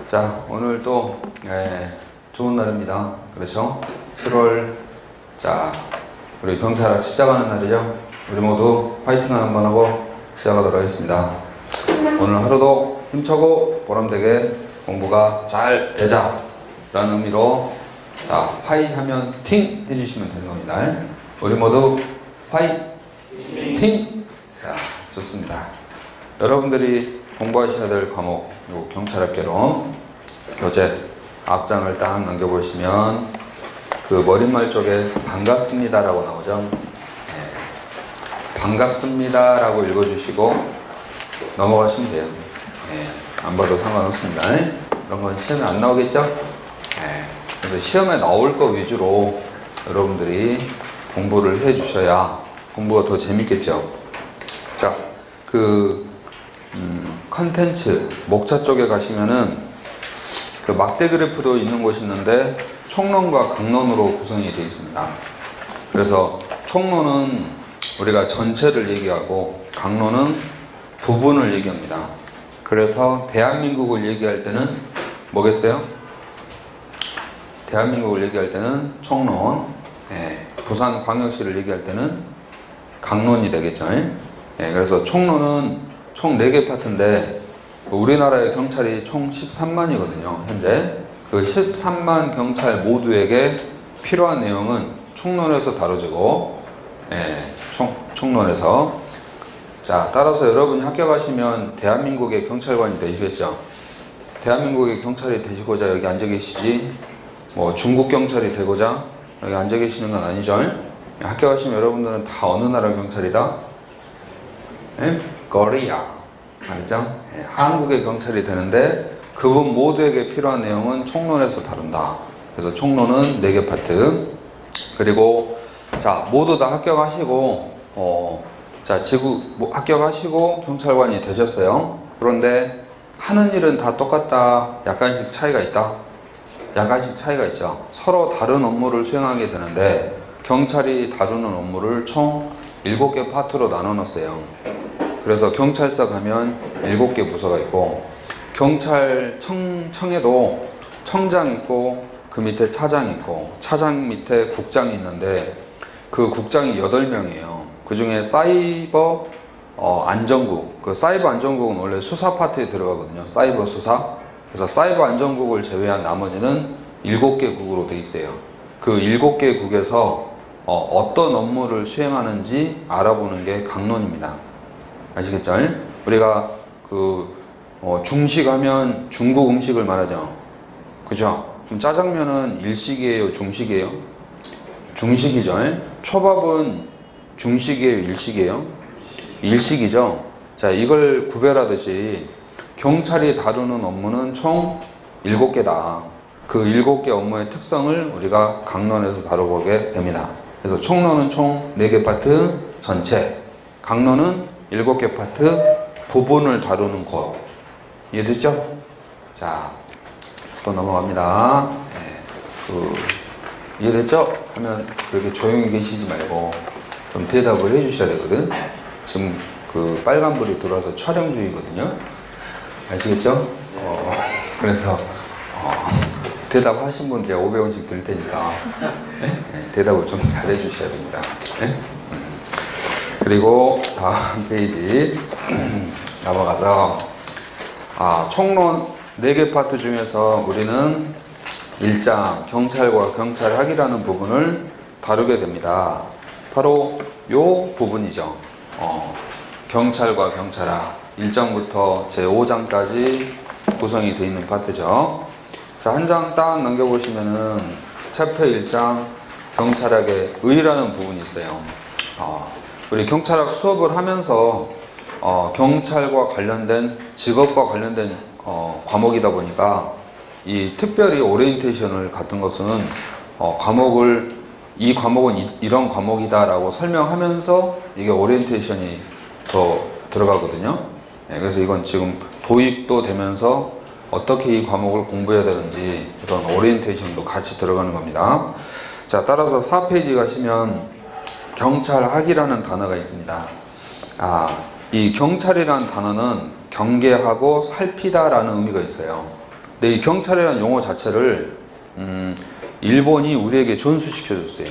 자, 오늘 또 좋은 날입니다. 그렇죠? 7월 자, 우리 경찰학 시작하는 날이죠. 우리 모두 파이팅 한번 하고 시작하도록 하겠습니다. 오늘 하루도 힘차고 보람되게 공부가 잘 되자 라는 의미로 자, 파이 하면 팅 해주시면 되는 겁니다. 우리 모두 파이팅! 자, 좋습니다. 여러분들이 공부하셔야 될 과목, 요 경찰학개론 교재 앞장을 딱 넘겨보시면 그 머릿말 쪽에 반갑습니다 라고 나오죠. 반갑습니다 라고 읽어주시고 넘어가시면 돼요. 안 봐도 상관없습니다. 이런 건 시험에 안 나오겠죠? 그래서 시험에 나올 거 위주로 여러분들이 공부를 해 주셔야 공부가 더 재밌겠죠. 자, 컨텐츠 목차 쪽에 가시면은 그 막대 그래프도 있는 곳이 있는데 총론과 강론으로 구성이 되어 있습니다. 그래서 총론은 우리가 전체를 얘기하고 강론은 부분을 얘기합니다. 그래서 대한민국을 얘기할 때는 뭐겠어요? 대한민국을 얘기할 때는 총론, 부산광역시를 얘기할 때는 강론이 되겠죠. 그래서 총론은 총 4개 파트인데 우리나라의 경찰이 총 13만이거든요. 현재 그 13만 경찰 모두에게 필요한 내용은 총론에서 다뤄지고 총론에서 자, 따라서 여러분이 합격하시면 대한민국의 경찰관이 되시겠죠. 대한민국의 경찰이 되시고자 여기 앉아 계시지 뭐 중국 경찰이 되고자 여기 앉아 계시는 건 아니죠. 합격하시면 여러분들은 다 어느 나라 경찰이다? 코리아. 알죠? 한국의 경찰이 되는데 그분 모두에게 필요한 내용은 총론에서 다룬다. 그래서 총론은 4개 파트. 그리고 자, 모두 다 합격하시고 자, 합격하시고 경찰관이 되셨어요. 그런데 하는 일은 다 똑같다. 약간씩 차이가 있다. 약간씩 차이가 있죠. 서로 다른 업무를 수행하게 되는데 경찰이 다루는 업무를 총 7개 파트로 나눠 놨어요. 그래서 경찰서 가면 7개 부서가 있고 경찰청에도 청장 있고 그 밑에 차장 있고 차장 밑에 국장이 있는데 그 국장이 8명이에요. 그 중에 사이버 안전국, 그 사이버 안전국은 원래 수사 파트에 들어가거든요. 사이버 수사. 그래서 사이버 안전국을 제외한 나머지는 7개 국으로 되어 있어요. 그 7개 국에서 어떤 업무를 수행하는지 알아보는 게 강론입니다. 아시겠죠? 우리가 중식하면 중국 음식을 말하죠. 그죠? 그럼 짜장면은 일식이에요, 중식이에요? 중식이죠. 초밥은 중식이에요, 일식이에요? 일식이죠. 자, 이걸 구별하듯이 경찰이 다루는 업무는 총 7개다. 그 7개 업무의 특성을 우리가 강론에서 다뤄보게 됩니다. 그래서 총론은 총 4개 파트 전체, 강론은 7개 파트 부분을 다루는 곳. 이해됐죠? 자, 또 넘어갑니다. 이해됐죠? 하면 그렇게 조용히 계시지 말고 좀 대답을 해주셔야 되거든. 지금 그 빨간불이 들어와서 촬영 중이거든요. 아시겠죠? 그래서 대답하신 분 제가 500원씩 드릴 테니까 대답을 좀 잘 해주셔야 됩니다. 그리고 다음 페이지 넘어가서 총론 4개 파트 중에서 우리는 1장 경찰과 경찰학이라는 부분을 다루게 됩니다. 바로 요 부분이죠. 경찰과 경찰학 1장부터 제5장까지 구성이 되어 있는 파트죠. 자, 한 장 딱 넘겨보시면은 챕터 1장 경찰학의 의라는 부분이 있어요. 우리 경찰학 수업을 하면서 경찰과 관련된 직업과 관련된 과목이다 보니까 이 특별히 오리엔테이션을 같은 것은 이 과목은 이런 과목이다 라고 설명하면서 이게 오리엔테이션이 더 들어가거든요. 그래서 이건 지금 도입도 되면서 어떻게 이 과목을 공부해야 되는지 이런 오리엔테이션도 같이 들어가는 겁니다. 자, 따라서 4페이지 가시면 경찰학이라는 단어가 있습니다. 이 경찰이라는 단어는 경계하고 살피다 라는 의미가 있어요. 근데 이 경찰이라는 용어 자체를 일본이 우리에게 전수시켜줬어요.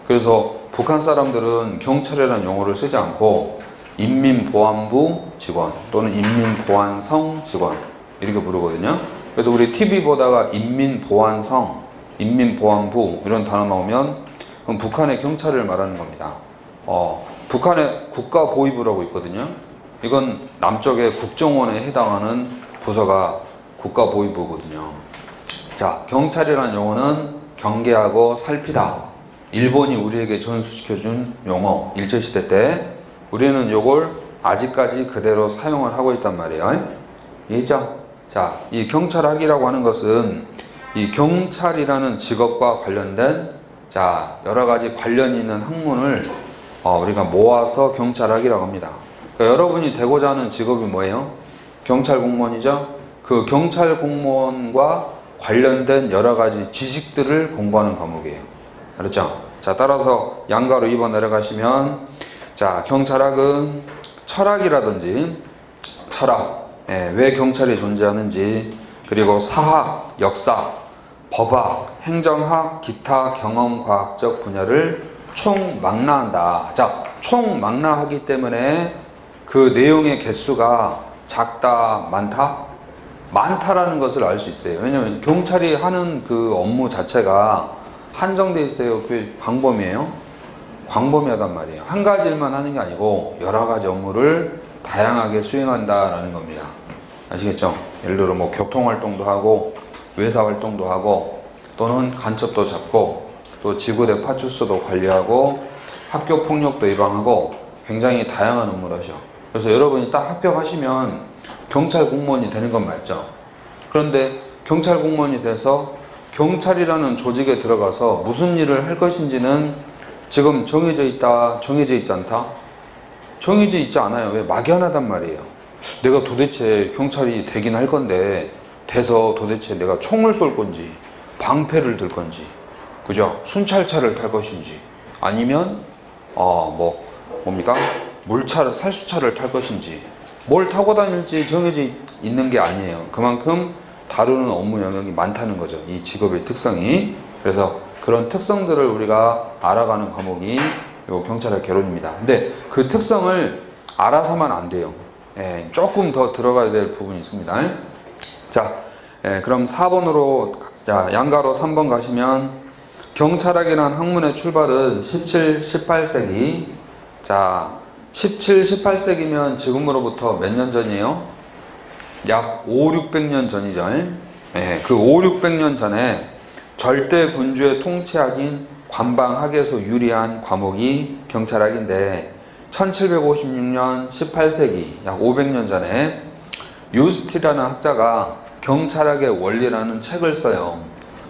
그래서 북한 사람들은 경찰이라는 용어를 쓰지 않고 인민보안부 직원 또는 인민보안성 직원 이렇게 부르거든요. 그래서 우리 TV 보다가 인민보안성, 인민보안부 이런 단어 나오면 그럼 북한의 경찰을 말하는 겁니다. 북한의 국가보위부라고 있거든요. 이건 남쪽의 국정원에 해당하는 부서가 국가보위부거든요. 자, 경찰이라는 용어는 경계하고 살피다. 일본이 우리에게 전수시켜준 용어, 일제시대 때 우리는 요걸 아직까지 그대로 사용을 하고 있단 말이에요. 이해죠? 자, 이 경찰학이라고 하는 것은 이 경찰이라는 직업과 관련된 자, 여러 가지 관련 있는 학문을 우리가 모아서 경찰학이라고 합니다. 그러니까 여러분이 되고자 하는 직업이 뭐예요? 경찰 공무원이죠? 그 경찰 공무원과 관련된 여러 가지 지식들을 공부하는 과목이에요. 그렇죠? 자, 따라서 양가로 2번 내려가시면 자, 경찰학은 철학이라든지 철학, 왜 경찰이 존재하는지 그리고 사학, 역사, 법학, 행정학, 기타 경험과학적 분야를 총망라한다. 자, 총망라하기 때문에 그 내용의 개수가 작다, 많다? 많다라는 것을 알 수 있어요. 왜냐하면 경찰이 하는 그 업무 자체가 한정되어 있어요. 그게 광범위해요. 광범위하단 말이에요. 한 가지 일만 하는 게 아니고 여러 가지 업무를 다양하게 수행한다라는 겁니다. 아시겠죠? 예를 들어 뭐 교통활동도 하고 외사활동도 하고 또는 간첩도 잡고 또 지구대 파출소도 관리하고 학교폭력도 예방하고 굉장히 다양한 업무를 하죠. 그래서 여러분이 딱 합격하시면 경찰 공무원이 되는 건 맞죠. 그런데 경찰 공무원이 돼서 경찰이라는 조직에 들어가서 무슨 일을 할 것인지는 지금 정해져 있다, 정해져 있지 않다? 정해져 있지 않아요. 왜? 막연하단 말이에요. 내가 도대체 경찰이 되긴 할 건데 돼서 도대체 내가 총을 쏠 건지 방패를 들 건지 그죠? 순찰차를 탈 것인지 아니면 뭡니까? 물차를 살수차를 탈 것인지 뭘 타고 다닐지 정해져 있는 게 아니에요. 그만큼 다루는 업무 영역이 많다는 거죠. 이 직업의 특성이. 그래서 그런 특성들을 우리가 알아가는 과목이 요 경찰학 개론입니다. 근데 그 특성을 알아서만 안 돼요. 조금 더 들어가야 될 부분이 있습니다. 자, 그럼 4번으로 자, 양가로 3번 가시면 경찰학이라는 학문의 출발은 17, 18세기. 자, 17, 18세기면 지금으로부터 몇 년 전이에요? 약 5, 600년 전이죠. 그 5, 600년 전에 절대 군주의 통치학인 관방학에서 유리한 과목이 경찰학인데 1756년 18세기 약 500년 전에 유스티라는 학자가 경찰학의 원리라는 책을 써요.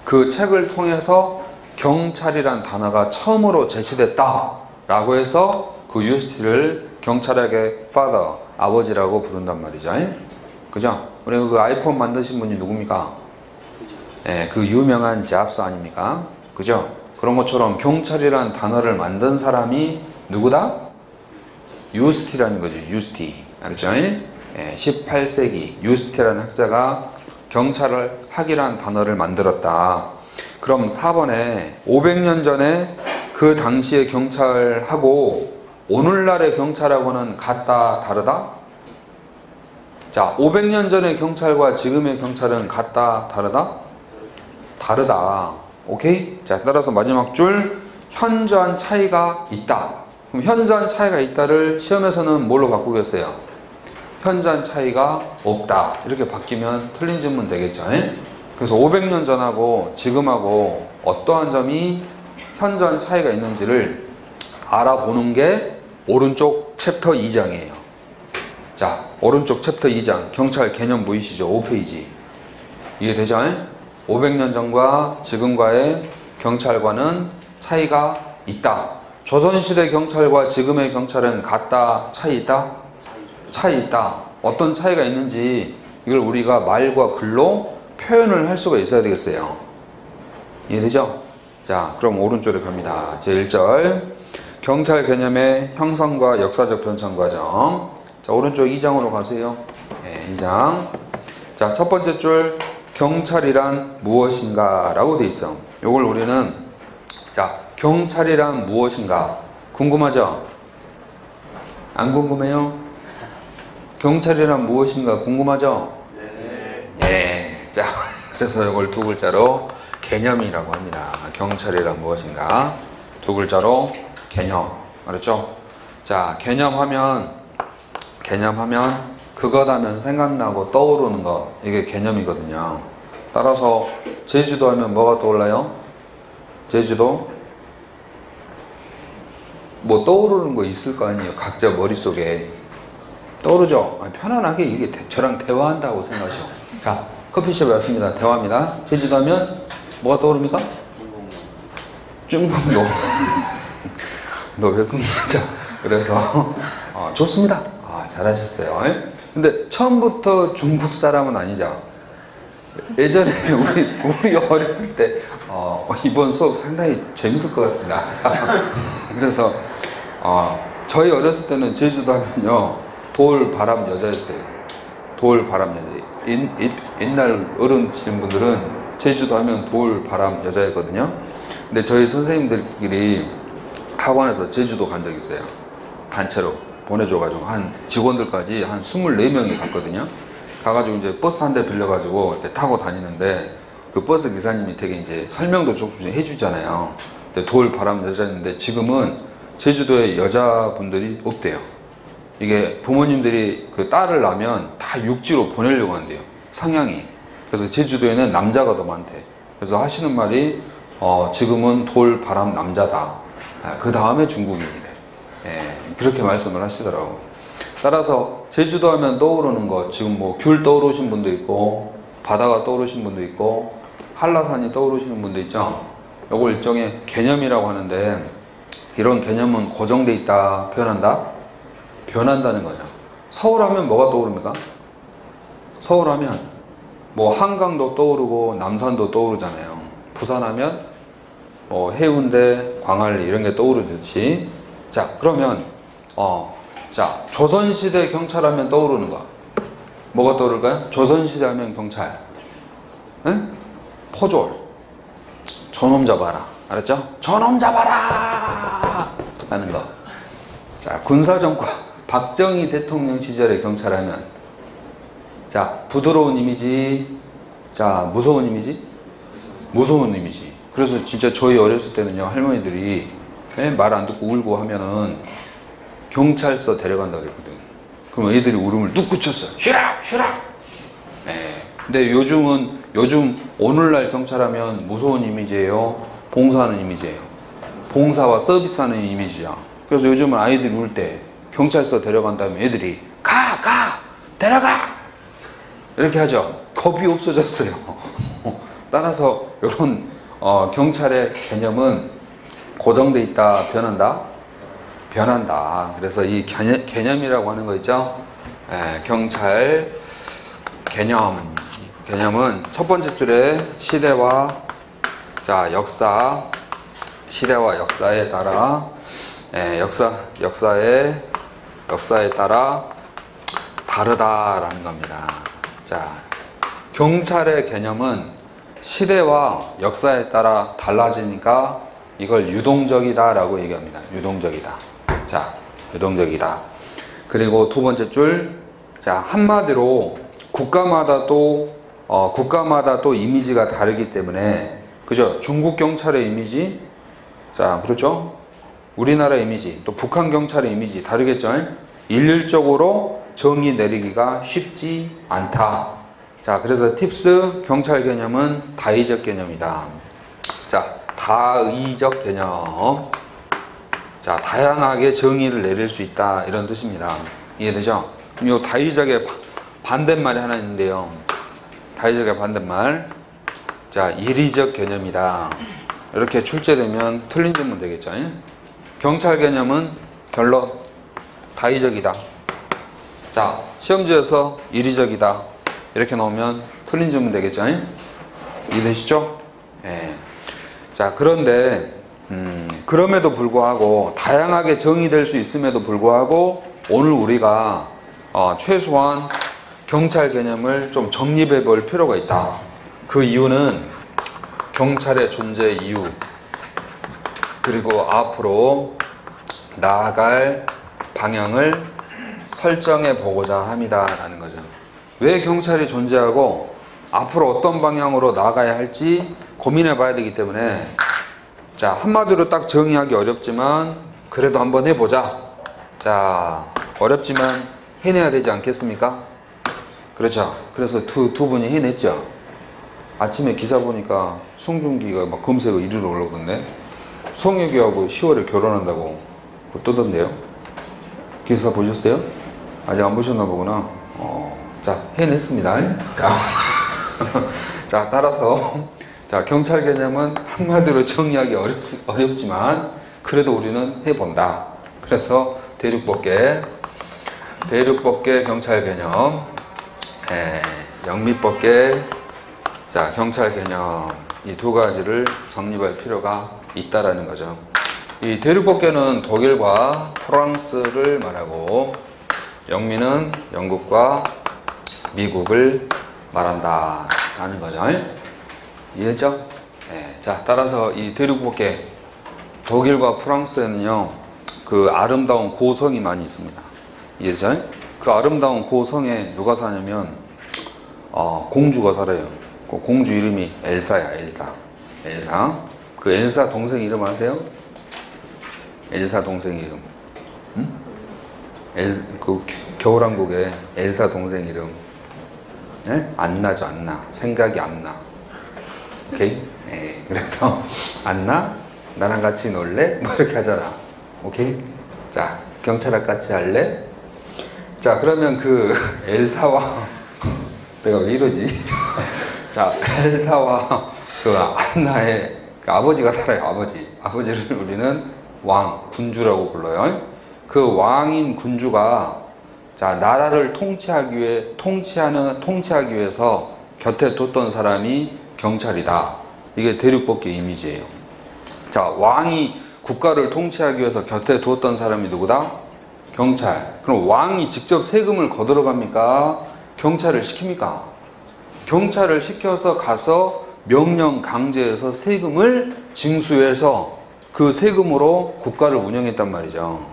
그 책을 통해서 경찰이란 단어가 처음으로 제시됐다 라고 해서 그 유스티를 경찰학의 father, 아버지라고 부른단 말이죠. 그죠? 우리 그 아이폰 만드신 분이 누굽니까? 그 유명한 잡스 아닙니까? 그죠? 그런 것처럼 경찰이란 단어를 만든 사람이 누구다? 유스티라는 거죠. 유스티. 알았죠? 18세기 유스티라는 학자가 경찰학이란 단어를 만들었다. 그럼 4번에 500년 전에 그 당시의 경찰하고 오늘날의 경찰하고는 같다, 다르다? 자, 500년 전의 경찰과 지금의 경찰은 같다, 다르다? 다르다. 오케이? 자, 따라서 마지막 줄 현저한 차이가 있다. 그럼 현저한 차이가 있다를 시험에서는 뭘로 바꾸겠어요? 현저한 차이가 없다. 이렇게 바뀌면 틀린 질문 되겠죠? 그래서 500년 전하고 지금하고 어떠한 점이 현저한 차이가 있는지를 알아보는 게 오른쪽 챕터 2장이에요. 자, 오른쪽 챕터 2장 경찰 개념 보이시죠? 5페이지. 이해되죠? 500년 전과 지금과의 경찰과는 차이가 있다. 조선시대 경찰과 지금의 경찰은 같다, 차이 있다? 차이 있다. 어떤 차이가 있는지 이걸 우리가 말과 글로 표현을 할 수가 있어야 되겠어요. 이해되죠? 자, 그럼 오른쪽으로 갑니다. 제1절 경찰 개념의 형성과 역사적 변천 과정. 자, 오른쪽 2장으로 가세요. 2장. 자, 첫 번째 줄 경찰이란 무엇인가 라고 돼 있어. 요걸 우리는 자, 경찰이란 무엇인가 궁금하죠? 안 궁금해요? 경찰이란 무엇인가 궁금하죠? 네. 자, 그래서 이걸 두 글자로 개념이라고 합니다. 경찰이란 무엇인가 두 글자로 개념. 알았죠? 자, 개념하면 그것 하면 생각나고 떠오르는 것, 이게 개념이거든요. 따라서 제주도 하면 뭐가 떠올라요? 제주도? 뭐 떠오르는 거 있을 거 아니에요. 각자 머릿속에 떠오르죠? 편안하게 이게 저랑 대화한다고 생각하시오. 자, 커피숍에 왔습니다. 대화합니다. 제주도 하면 뭐가 떠오릅니까? 중국도. 너 왜 궁금하죠? 그래서 좋습니다. 잘하셨어요. 근데 처음부터 중국 사람은 아니죠. 예전에 우리 어렸을 때 이번 수업 상당히 재밌을 것 같습니다. 자, 그래서 저희 어렸을 때는 제주도 하면요 돌, 바람, 여자였어요. 돌, 바람, 여자. 옛날 어른이신 분들은 제주도 하면 돌, 바람, 여자였거든요. 근데 저희 선생님들끼리 학원에서 제주도 간 적이 있어요. 단체로 보내줘가지고 한 직원들까지 한 24명이 갔거든요. 가가지고 이제 버스 한 대 빌려가지고 이렇게 타고 다니는데 그 버스 기사님이 되게 이제 설명도 조금 해주잖아요. 근데 돌, 바람, 여자였는데 지금은 제주도에 여자분들이 없대요. 이게 부모님들이 그 딸을 낳으면 다 육지로 보내려고 한대요. 성향이. 그래서 제주도에는 남자가 더 많대. 그래서 하시는 말이 지금은 돌, 바람, 남자다. 그 다음에 중국인이래. 예, 그렇게 말씀을 하시더라고. 따라서 제주도 하면 떠오르는 거, 지금 뭐 귤 떠오르신 분도 있고 바다가 떠오르신 분도 있고 한라산이 떠오르시는 분도 있죠. 요걸 일종의 개념이라고 하는데 이런 개념은 고정돼 있다, 변한다? 변한다는 거죠. 서울 하면 뭐가 떠오릅니까? 서울 하면 뭐 한강도 떠오르고 남산도 떠오르잖아요. 부산 하면 뭐 해운대, 광안리 이런 게 떠오르듯이. 자, 그러면 자, 조선시대 경찰하면 떠오르는 거 뭐가 떠오를까요? 조선시대 하면 경찰, 응? 포졸, 저놈 잡아라. 알았죠? 저놈 잡아라 하는 거. 자, 군사정권 박정희 대통령 시절의 경찰하면 자, 부드러운 이미지, 자, 무서운 이미지? 무서운 이미지. 그래서 진짜 저희 어렸을 때는요, 할머니들이 말 안 듣고 울고 하면은 경찰서 데려간다 그랬거든. 그럼 애들이 울음을 뚝 그쳤어요. 쉬라! 쉬라! 근데 요즘 오늘날 경찰하면 무서운 이미지예요? 봉사하는 이미지예요? 봉사와 서비스하는 이미지야. 그래서 요즘은 아이들이 울 때 경찰서 데려간다면 애들이 가! 데려가! 이렇게 하죠. 겁이 없어졌어요. 따라서 이런 경찰의 개념은 고정돼 있다, 변한다? 변한다. 그래서 이 개념이라고 하는 거 있죠? 경찰 개념은 첫 번째 줄에 시대와 자, 역사, 시대와 역사에 따라 역사에 따라 다르다라는 겁니다. 자, 경찰의 개념은 시대와 역사에 따라 달라지니까 이걸 유동적이다 라고 얘기합니다. 유동적이다. 자, 유동적이다. 그리고 두 번째 줄, 자, 한마디로 국가마다 또 이미지가 다르기 때문에, 그죠? 중국 경찰의 이미지, 자, 그렇죠? 우리나라 이미지, 또 북한 경찰의 이미지 다르겠죠? 일률적으로 정의 내리기가 쉽지 않다. 자, 그래서 팁스 경찰 개념은 다의적 개념이다. 자, 다의적 개념. 자, 다양하게 정의를 내릴 수 있다. 이런 뜻입니다. 이해되죠? 그럼 이 다의적의 반대말이 하나 있는데요. 다의적의 반대말. 자, 이리적 개념이다. 이렇게 출제되면 틀린 질문 되겠죠? 경찰 개념은 결론 다의적이다. 자, 시험지에서 이리적이다. 이렇게 나오면 틀린 질문 되겠죠? 이해되시죠? 예. 자, 그런데 그럼에도 불구하고 다양하게 정의될 수 있음에도 불구하고 오늘 우리가 최소한 경찰 개념을 좀 정립해 볼 필요가 있다. 그 이유는 경찰의 존재 이유, 그리고 앞으로 나아갈 방향을 설정해 보고자 합니다 라는 거죠. 왜 경찰이 존재하고 앞으로 어떤 방향으로 나아가야 할지 고민해 봐야 되기 때문에, 자, 한마디로 딱 정의하기 어렵지만 그래도 한번 해보자. 자, 어렵지만 해내야 되지 않겠습니까? 그렇죠. 그래서 두 분이 해냈죠. 아침에 기사 보니까 송중기가 막 검색어 1위로 올라오던데, 송혜교하고 10월에 결혼한다고 뜨던데요. 기사 보셨어요? 아직 안 보셨나 보구나. 자, 해냈습니다. 자, 따라서 자, 경찰 개념은 한마디로 정의하기 어렵지만 그래도 우리는 해본다. 그래서 대륙법계 경찰 개념, 영미법계, 자, 경찰 개념, 이 두 가지를 정립할 필요가 있다라는 거죠. 이 대륙법계는 독일과 프랑스를 말하고, 영미는 영국과 미국을 말한다 라는 거죠. 이해했죠? 네. 자, 따라서 이 대륙법계, 독일과 프랑스에는요, 그 아름다운 고성이 많이 있습니다. 이해했죠? 그 아름다운 고성에 누가 사냐면 공주가 살아요. 그 공주 이름이 엘사야. 엘사. 그 엘사 동생 이름 아세요? 엘사 동생 이름. 응? 그 겨울왕국의 엘사 동생 이름. 네? 안 나죠, 안 나. 생각이 안 나. 오케이? 네. 그래서 안 나? 나랑 같이 놀래? 뭐 이렇게 하잖아. 오케이? 자, 경찰학 같이 할래? 자, 그러면 그 엘사와 내가 왜 이러지? 자, 엘사와 그 안나의 그 아버지가 살아요. 아버지를 우리는 왕, 군주라고 불러요. 그 왕인 군주가, 자, 나라를 통치하기 위해서 곁에 뒀던 사람이 경찰이다. 이게 대륙법계 이미지예요. 자, 왕이 국가를 통치하기 위해서 곁에 두었던 사람이 누구다? 경찰. 그럼 왕이 직접 세금을 거들어 갑니까? 경찰을 시킵니까? 경찰을 시켜서 가서 명령 강제해서 세금을 징수해서 그 세금으로 국가를 운영했단 말이죠.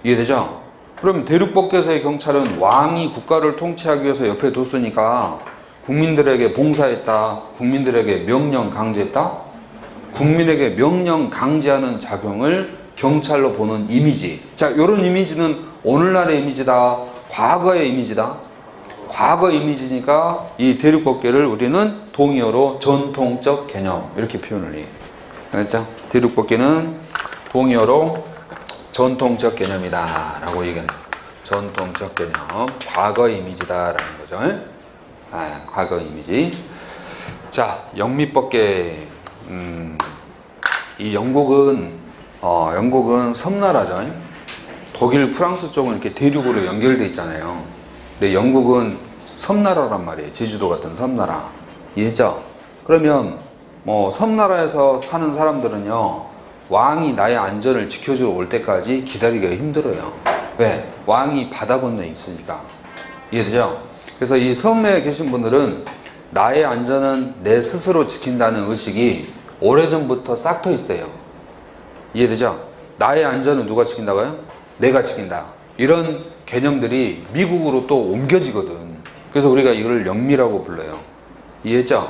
이해되죠? 그럼 대륙법계에서의 경찰은 왕이 국가를 통치하기 위해서 옆에 뒀으니까 국민들에게 봉사했다, 국민들에게 명령 강제했다? 국민에게 명령 강제하는 작용을 경찰로 보는 이미지. 자, 이런 이미지는 오늘날의 이미지다, 과거의 이미지다. 과거 이미지니까 이 대륙법계를 우리는 동의어로 전통적 개념 이렇게 표현을 해요. 알겠죠? 대륙법계는 동의어로 전통적 개념이다 라고 얘기하는 거예요. 전통적 개념, 과거 이미지다 라는 거죠. 과거 이미지. 자, 영미법계. 이 영국은 섬나라죠. 독일, 프랑스 쪽은 이렇게 대륙으로 연결돼 있잖아요. 근데 영국은 섬나라란 말이에요. 제주도 같은 섬나라. 이해했죠? 그러면 뭐 섬나라에서 사는 사람들은요, 왕이 나의 안전을 지켜주러 올 때까지 기다리기가 힘들어요. 왜? 왕이 바다 건너에 있으니까. 이해되죠? 그래서 이 섬에 계신 분들은 나의 안전은 내 스스로 지킨다는 의식이 오래전부터 싹터 있어요. 이해되죠? 나의 안전은 누가 지킨다고요? 내가 지킨다. 이런 개념들이 미국으로 또 옮겨지거든. 그래서 우리가 이걸 영미라고 불러요. 이해했죠?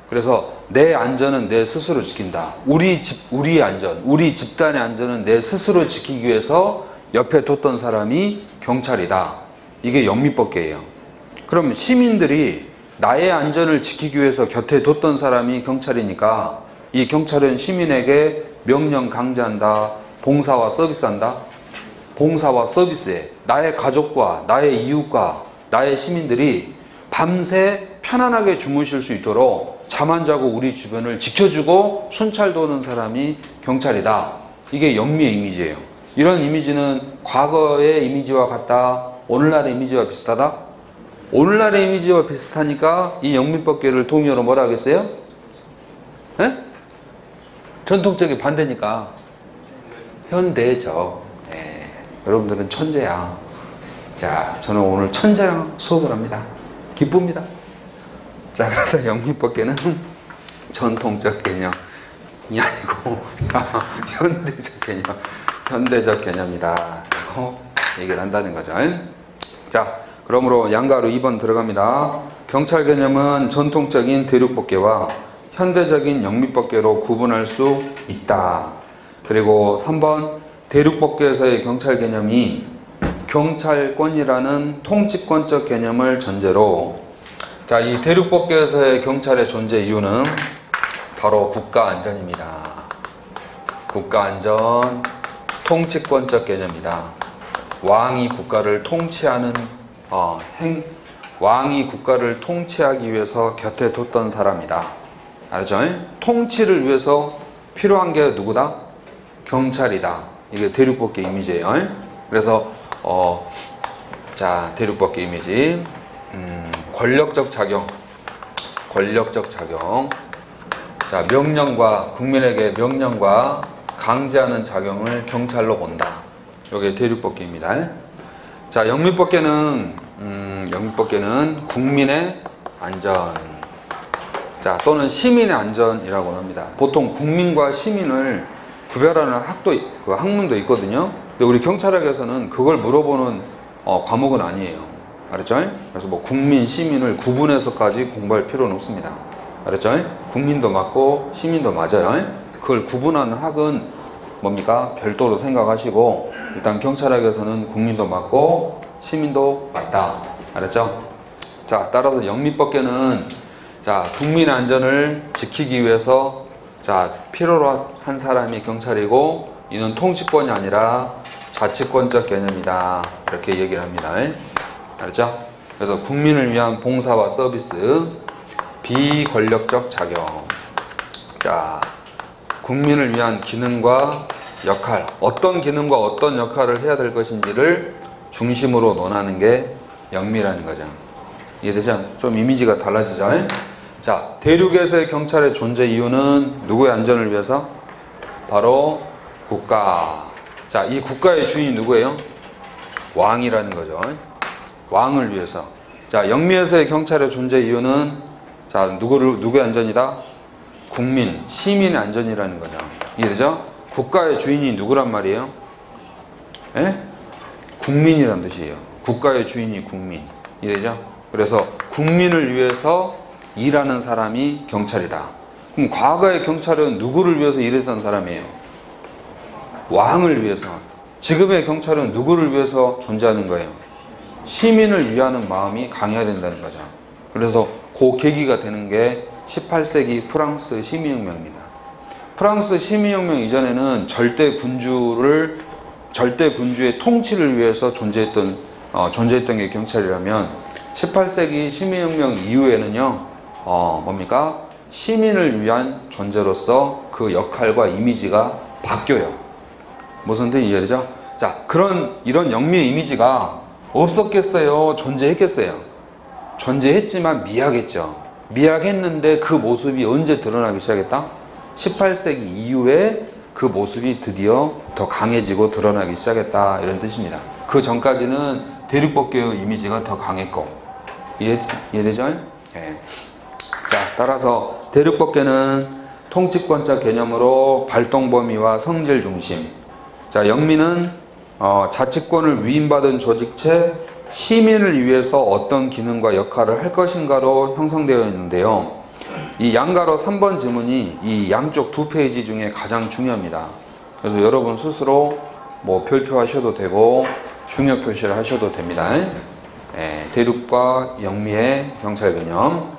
그래서 내 안전은 내 스스로 지킨다. 우리의 안전, 우리 집단의 안전은 내 스스로 지키기 위해서 옆에 뒀던 사람이 경찰이다. 이게 영미법계예요. 그럼 시민들이 나의 안전을 지키기 위해서 곁에 뒀던 사람이 경찰이니까 이 경찰은 시민에게 명령 강제한다, 봉사와 서비스한다. 봉사와 서비스에 나의 가족과 나의 이웃과 나의 시민들이 밤새 편안하게 주무실 수 있도록 잠 안 자고 우리 주변을 지켜주고 순찰 도는 사람이 경찰이다. 이게 영미의 이미지예요. 이런 이미지는 과거의 이미지와 같다, 오늘날의 이미지와 비슷하다? 오늘날의 이미지와 비슷하니까 이 영미법계를 동의어로 뭐라 하겠어요? 네? 전통적인 반대니까 현대적. 네. 여러분들은 천재야. 자, 저는 오늘 천재랑 수업을 합니다. 기쁩니다. 자, 그래서 영미법계는 전통적 개념이 아니고 현대적 개념이다 라고 얘기를 한다는 거죠. 자, 그러므로 양가로 2번 들어갑니다. 경찰 개념은 전통적인 대륙법계와 현대적인 영미법계로 구분할 수 있다. 그리고 3번 대륙법계에서의 경찰 개념이 경찰권이라는 통치권적 개념을 전제로, 자, 이 대륙법계에서의 경찰의 존재 이유는 바로 국가안전입니다. 국가안전, 통치권적 개념이다. 왕이 국가를 통치하는 왕이 국가를 통치하기 위해서 곁에 뒀던 사람이다. 알죠? 통치를 위해서 필요한 게 누구다? 경찰이다. 이게 대륙법계 이미지예요. 그래서 자, 대륙법계 이미지, 권력적 작용. 자, 국민에게 명령과 강제하는 작용을 경찰로 본다. 이게 대륙법계입니다. 자, 영미법계는 국민의 안전, 자, 또는 시민의 안전이라고 합니다. 보통 국민과 시민을 구별하는 학문도 있거든요. 근데 우리 경찰학에서는 그걸 물어보는 과목은 아니에요. 알았죠? 그래서 뭐 국민, 시민을 구분해서까지 공부할 필요는 없습니다. 알았죠? 국민도 맞고 시민도 맞아요. 그걸 구분하는 학은 뭡니까? 별도로 생각하시고, 일단 경찰학에서는 국민도 맞고 시민도 맞다. 알았죠? 자, 따라서 영미법계는, 자, 국민의 안전을 지키기 위해서, 자, 필요로 한 사람이 경찰이고, 이는 통치권이 아니라 자치권적 개념이다. 이렇게 얘기를 합니다. 알았죠? 그래서 국민을 위한 봉사와 서비스, 비권력적 작용. 자, 국민을 위한 기능과 역할, 어떤 기능과 어떤 역할을 해야 될 것인지를 중심으로 논하는 게 영미라는 거죠. 이해되죠? 좀 이미지가 달라지죠? 자, 대륙에서의 경찰의 존재 이유는 누구의 안전을 위해서? 바로 국가. 자, 이 국가의 주인이 누구예요? 왕이라는 거죠. 왕을 위해서. 자, 영미에서의 경찰의 존재 이유는, 자, 누구의 안전이다? 국민, 시민의 안전이라는 거죠. 이해되죠? 국가의 주인이 누구란 말이에요? 예? 국민이란 뜻이에요. 국가의 주인이 국민. 이해되죠? 그래서 국민을 위해서 일하는 사람이 경찰이다. 그럼 과거의 경찰은 누구를 위해서 일했던 사람이에요? 왕을 위해서. 지금의 경찰은 누구를 위해서 존재하는 거예요? 시민을 위하는 마음이 강해야 된다는 거죠. 그래서 그 계기가 되는 게 18세기 프랑스 시민혁명입니다. 프랑스 시민혁명 이전에는 절대 군주의 통치를 위해서 존재했던 게 경찰이라면, 18세기 시민혁명 이후에는요, 뭡니까? 시민을 위한 존재로서 그 역할과 이미지가 바뀌어요. 무슨 뜻인지 이해되죠? 자, 이런 영미의 이미지가 없었겠어요? 존재했겠어요? 존재했지만 미약했죠. 미약했는데 그 모습이 언제 드러나기 시작했다? 18세기 이후에 그 모습이 드디어 더 강해지고 드러나기 시작했다. 이런 뜻입니다. 그 전까지는 대륙법계의 이미지가 더 강했고. 이해되죠? 네. 자, 따라서 대륙법계는 통치권적 개념으로 발동 범위와 성질 중심. 자, 영미는 자치권을 위임받은 조직체, 시민을 위해서 어떤 기능과 역할을 할 것인가로 형성되어 있는데요. 이 양가로 3번 지문이 이 양쪽 두 페이지 중에 가장 중요합니다. 그래서 여러분 스스로 뭐 별표하셔도 되고 중요 표시를 하셔도 됩니다. 대륙과 영미의 경찰 개념.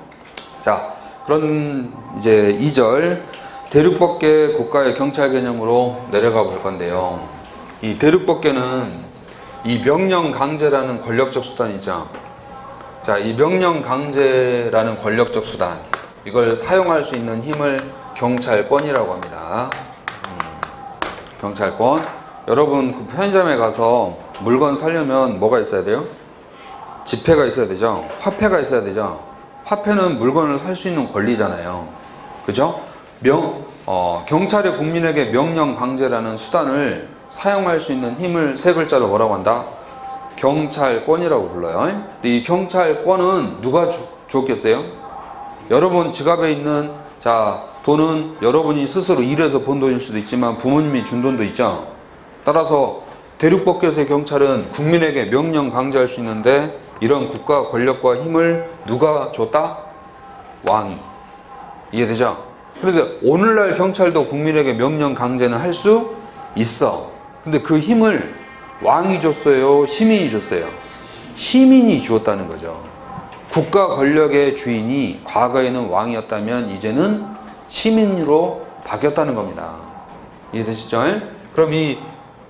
자, 그런 이제 2절 대륙법계 국가의 경찰 개념으로 내려가 볼 건데요. 이 대륙법계는 이 명령 강제라는 권력적 수단이 있죠. 자, 이 명령 강제라는 권력적 수단, 이걸 사용할 수 있는 힘을 경찰권이라고 합니다. 경찰권. 여러분 그 편의점에 가서 물건 사려면 뭐가 있어야 돼요? 지폐가 있어야 되죠. 화폐가 있어야 되죠. 화폐는 물건을 살 수 있는 권리잖아요. 그죠? 경찰이 국민에게 명령 강제라는 수단을 사용할 수 있는 힘을 세 글자로 뭐라고 한다? 경찰권이라고 불러요. 근데 이 경찰권은 누가 줬겠어요? 여러분 지갑에 있는 자, 돈은 여러분이 스스로 일해서 번 돈일 수도 있지만 부모님이 준 돈도 있죠. 따라서 대륙법계에서의 경찰은 국민에게 명령 강제할 수 있는데 이런 국가 권력과 힘을 누가 줬다? 왕이. 이해되죠? 그런데 오늘날 경찰도 국민에게 명령 강제는 할 수 있어. 근데 그 힘을 왕이 줬어요? 시민이 줬어요? 시민이 주었다는 거죠. 국가 권력의 주인이 과거에는 왕이었다면 이제는 시민으로 바뀌었다는 겁니다. 이해되시죠? 그럼 이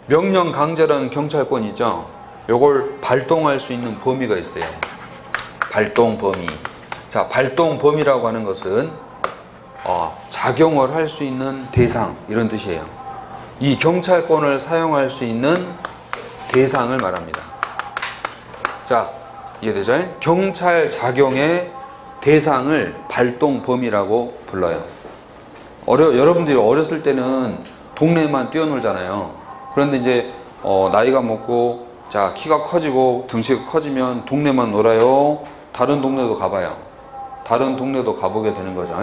명령 강제라는 경찰권이 있죠. 요걸 발동할 수 있는 범위가 있어요. 발동 범위. 자, 발동 범위라고 하는 것은 작용을 할 수 있는 대상, 이런 뜻이에요. 이 경찰권을 사용할 수 있는 대상을 말합니다. 자, 이해되죠? 경찰 작용의 대상을 발동 범위라고 불러요. 여러분들이 어렸을 때는 동네만 뛰어놀잖아요. 그런데 이제 나이가 먹고, 자, 키가 커지고 등치가 커지면 동네만 놀아요? 다른 동네도 가봐요? 다른 동네도 가보게 되는 거죠.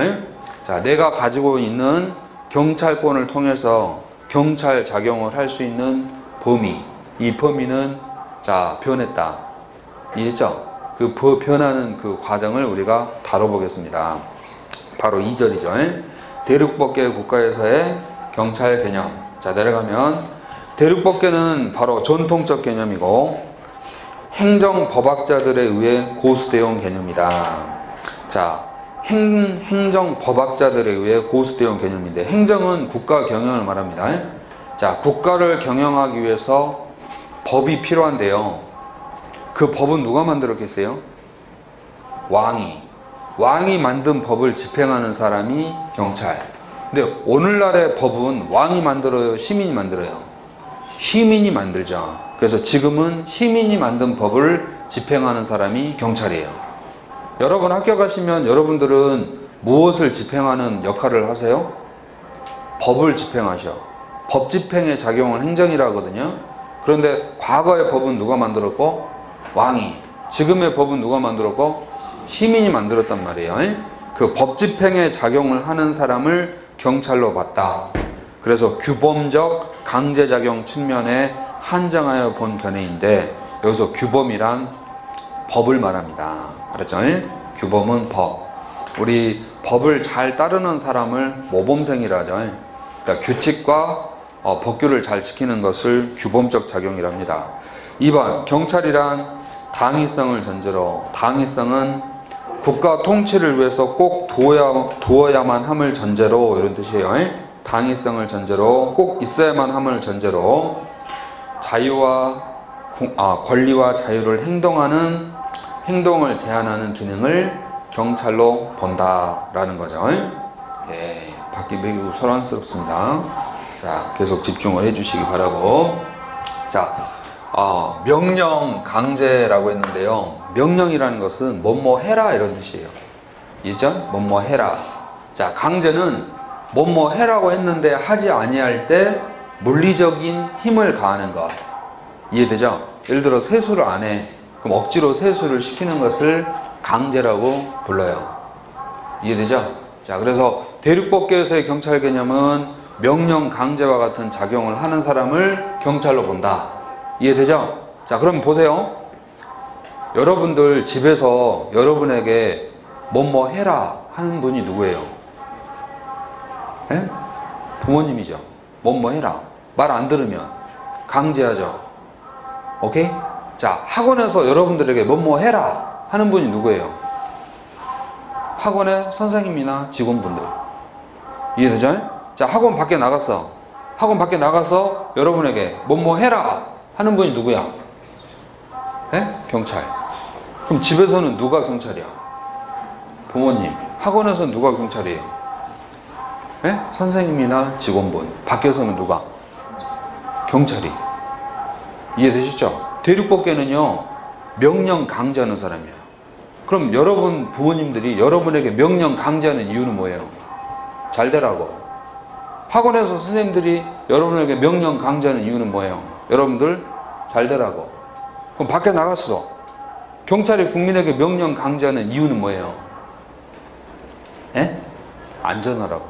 자, 내가 가지고 있는 경찰권을 통해서 경찰 작용을 할 수 있는 범위, 이 범위는 자, 변했다. 이해했죠? 그 변하는 그 과정을 우리가 다뤄보겠습니다. 바로 2절이죠. 대륙법계 국가에서의 경찰 개념. 자, 내려가면 대륙법계는 바로 전통적 개념이고 행정법학자들에 의해 고수되어 온 개념이다. 자, 행정법학자들에 의해 고수되어 온 개념인데, 행정은 국가 경영을 말합니다. 자, 국가를 경영하기 위해서 법이 필요한데요. 그 법은 누가 만들었겠어요? 왕이 만든 법을 집행하는 사람이 경찰. 근데 오늘날의 법은 왕이 만들어요? 시민이 만들어요? 시민이 만들죠. 그래서 지금은 시민이 만든 법을 집행하는 사람이 경찰이에요. 여러분 학교 가시면 여러분들은 무엇을 집행하는 역할을 하세요? 법을 집행하셔. 법 집행의 작용은 행정이라 하거든요. 그런데 과거의 법은 누가 만들었고? 왕이. 지금의 법은 누가 만들었고? 시민이 만들었단 말이에요. 그 법 집행의 작용을 하는 사람을 경찰로 봤다. 그래서 규범적 강제작용 측면에 한정하여 본 견해인데, 여기서 규범이란 법을 말합니다. 알았죠? 규범은 법. 우리 법을 잘 따르는 사람을 모범생이라 하죠. 그러니까 규칙과 법규를 잘 지키는 것을 규범적 작용이랍니다. 2번, 경찰이란 당위성을 전제로, 당위성은 국가 통치를 위해서 꼭 두어야만 함을 전제로, 이런 뜻이에요. 당위성을 전제로, 꼭 있어야만 함을 전제로 권리와 자유를 행동을 제한하는 기능을 경찰로 본다라는 거죠. 예, 받기 매우 소란스럽습니다. 자, 계속 집중을 해주시기 바라고. 자, 명령 강제라고 했는데요. 명령이라는 것은 뭐뭐 해라, 이런 뜻이에요. 이해죠? 뭐뭐 해라. 자, 강제는 뭐뭐 해라고 했는데 하지 아니할 때 물리적인 힘을 가하는 것. 이해되죠? 예를 들어 세수를 안 해. 그럼 억지로 세수를 시키는 것을 강제라고 불러요. 이해되죠? 자, 그래서 대륙법계에서의 경찰 개념은 명령 강제와 같은 작용을 하는 사람을 경찰로 본다. 이해되죠? 자, 그럼 보세요. 여러분들 집에서 여러분에게 뭐뭐 해라 하는 분이 누구예요? 예? 부모님이죠. 뭐뭐 해라. 말 안 들으면 강제하죠. 오케이? 자, 학원에서 여러분들에게 뭐뭐 해라 하는 분이 누구예요? 학원의 선생님이나 직원분들. 이해되죠? 자, 학원 밖에 나갔어. 학원 밖에 나가서 여러분에게 뭐뭐 해라 하는 분이 누구야? 예? 경찰. 그럼 집에서는 누가 경찰이야? 부모님. 학원에서는 누가 경찰이에요? 예? 선생님이나 직원분. 밖에서는 누가? 경찰이. 이해되시죠? 대륙법계는요, 명령 강제하는 사람이에요. 그럼 여러분 부모님들이 여러분에게 명령 강제하는 이유는 뭐예요? 잘 되라고. 학원에서 선생님들이 여러분에게 명령 강제하는 이유는 뭐예요? 여러분들 잘 되라고. 그럼 밖에 나갔어. 경찰이 국민에게 명령 강제하는 이유는 뭐예요? 예? 안전하라고.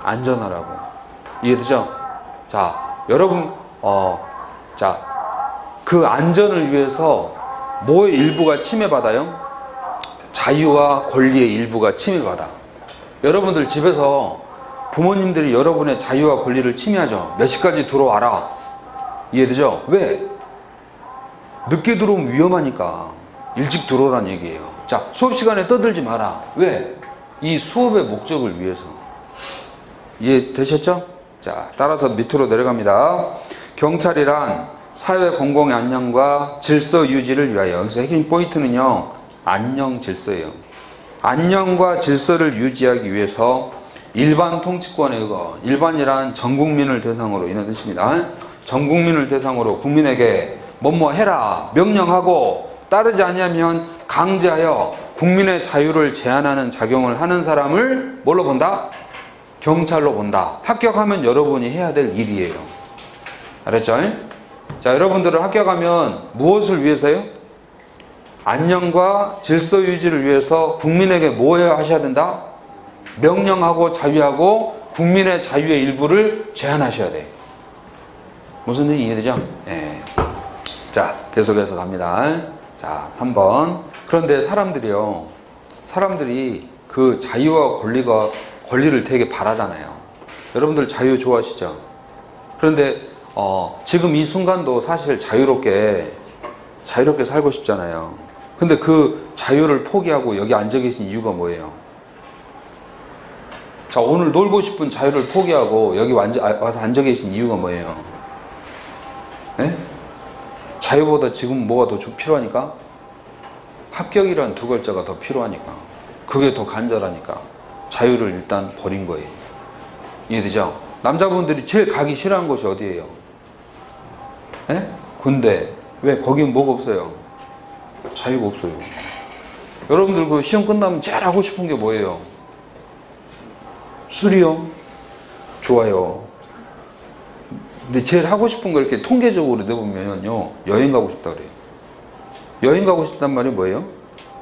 안전하라고. 이해되죠? 자, 여러분, 그 안전을 위해서 뭐의 일부가 침해받아요? 자유와 권리의 일부가 침해받아. 여러분들 집에서 부모님들이 여러분의 자유와 권리를 침해하죠. 몇 시까지 들어와라. 이해되죠? 왜? 늦게 들어오면 위험하니까 일찍 들어오라는 얘기예요. 자, 수업 시간에 떠들지 마라. 왜? 이 수업의 목적을 위해서. 이해되셨죠? 자, 따라서 밑으로 내려갑니다. 경찰이란 사회 공공의 안녕과 질서 유지를 위하여. 여기서 핵심 포인트는요, 안녕 질서예요. 안녕과 질서를 유지하기 위해서 일반 통치권에 의거, 일반이란 전 국민을 대상으로 이런 뜻입니다. 전 국민을 대상으로 국민에게 뭐뭐 해라 명령하고 따르지 아니하면 강제하여 국민의 자유를 제한하는 작용을 하는 사람을 뭘로 본다? 경찰로 본다. 합격하면 여러분이 해야 될 일이에요. 알았죠? 자, 여러분들은 합격하면 무엇을 위해서요? 안녕과 질서 유지를 위해서 국민에게 뭐 해야 하셔야 된다? 명령하고 자위하고 국민의 자유의 일부를 제한하셔야 돼. 무슨 얘기 이해되죠? 네. 자, 계속해서 갑니다. 자, 3번. 그런데 사람들이 그 자유와 권리를 되게 바라잖아요. 여러분들 자유 좋아하시죠? 그런데 지금 이 순간도 사실 자유롭게 살고 싶잖아요. 근데 그 자유를 포기하고 여기 앉아 계신 이유가 뭐예요? 자, 오늘 놀고 싶은 자유를 포기하고 여기 와서 앉아 계신 이유가 뭐예요? 네? 자유보다 지금 뭐가 더 필요하니까? 합격이라는 두 글자가 더 필요하니까. 그게 더 간절하니까 자유를 일단 버린 거예요. 이해되죠? 남자분들이 제일 가기 싫어하는 곳이 어디예요? 네? 군대. 왜? 거긴 뭐가 없어요? 자유가 없어요. 여러분들 그 시험 끝나면 제일 하고 싶은 게 뭐예요? 술이요? 좋아요. 근데 제일 하고 싶은 거 이렇게 통계적으로 내보면요, 여행 가고 싶다 그래요. 여행 가고 싶단 말이 뭐예요?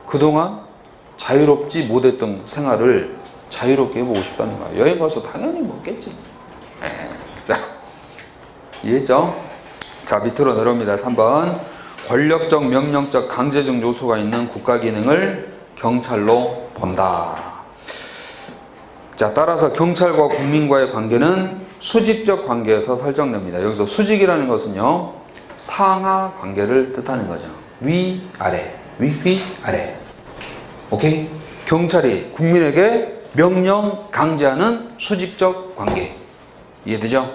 그동안 자유롭지 못했던 생활을 자유롭게 해보고 싶다는 거예요. 여행 가서 당연히 먹겠지. 자, 이해했죠? 자, 밑으로 내려옵니다. 3번. 권력적, 명령적, 강제적 요소가 있는 국가 기능을 경찰로 본다. 자, 따라서 경찰과 국민과의 관계는 수직적 관계에서 설정됩니다. 여기서 수직이라는 것은요, 상하 관계를 뜻하는 거죠. 위, 아래, 위, 아래. 오케이? 경찰이 국민에게 명령, 강제하는 수직적 관계. 이해되죠?